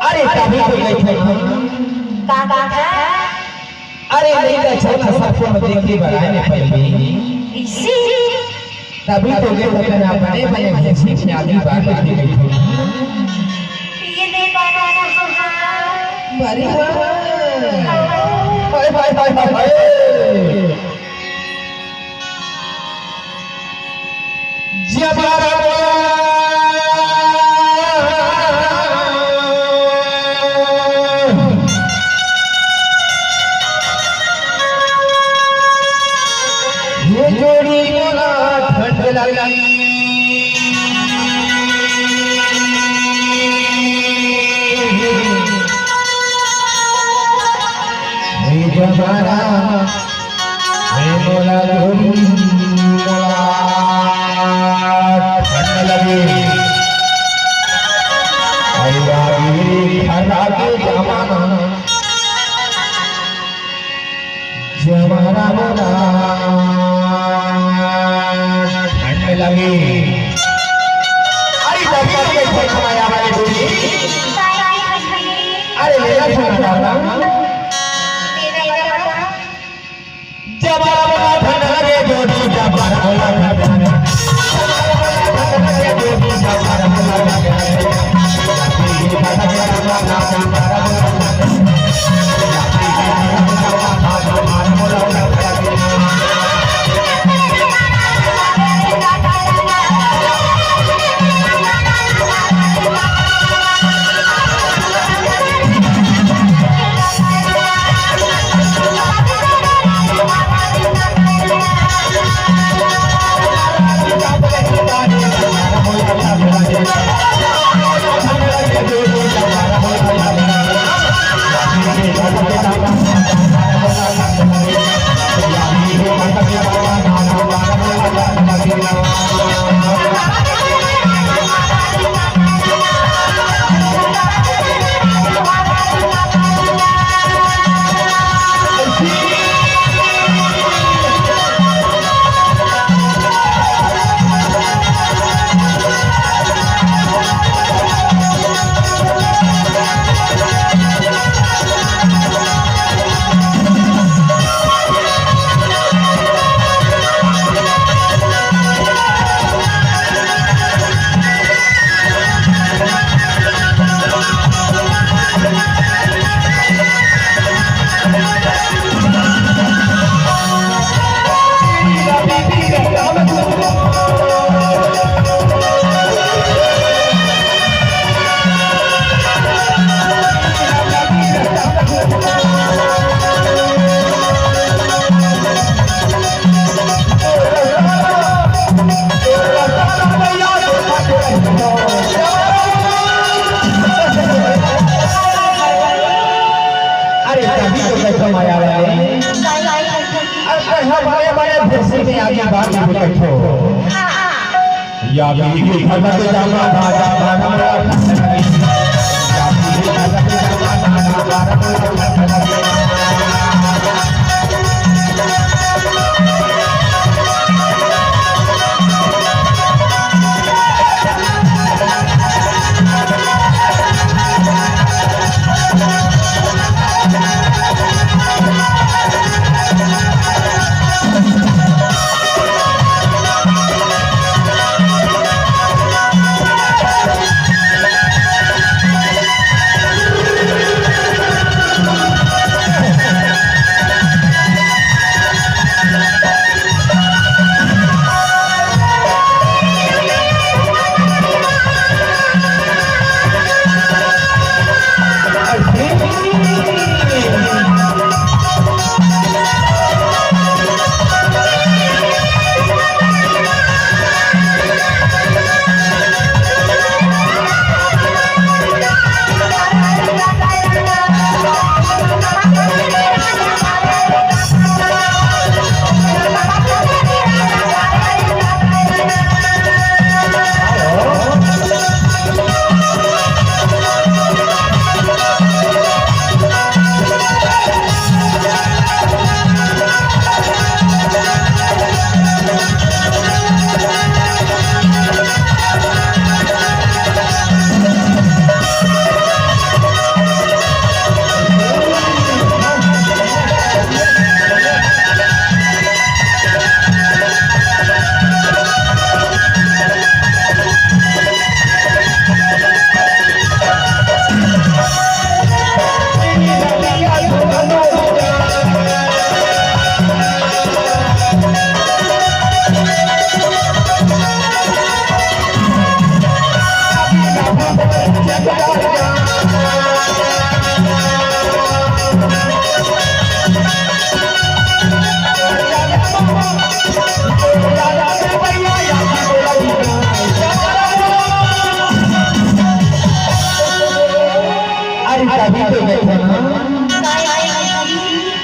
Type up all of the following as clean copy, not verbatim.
अरे कभी तो गई थी काका अरे नहीं तो छोटा सबको मत देखी बनाने पड़ेगी इसी तभी तो गए थे ना बने बने घिसी में आदमी बात करती गई थी ये नहीं पाना ना अरे हाय हाय हाय हाय जबारा जोड़ी मोला ठंड लगी जबारा मोला जोड़ी मोला ठंड लगी जबारा मोला लगी अरे डॉक्टर के घर खमाया वाले दूरी अरे मेरा छोटा दादा जबारा ठंडा रे जोड़ी जबारा बोला ठंडा रे जोड़ी जबारा बोला या भी भगत जामा भाजा भाजा या भी भगत जामा भाजा भाजा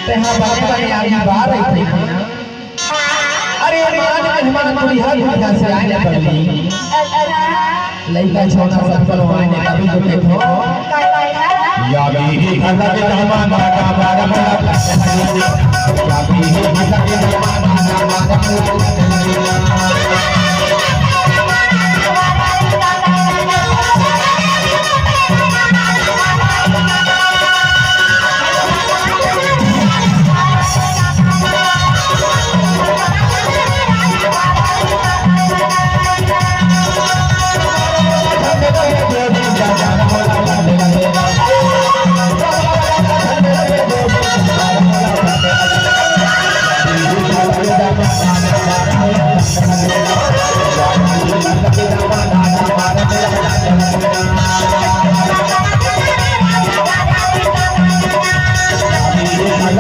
ते हां बारे बारे आदमी बाहर आई थी अरे मान मेहमान पूरी हर जगह से आने पड़ली लइका छोटा सब करो आने कभी जो देखो या भी खाता के मेहमान का बारा बड़ा या भी खाता के मेहमान का बारा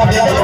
Gracias.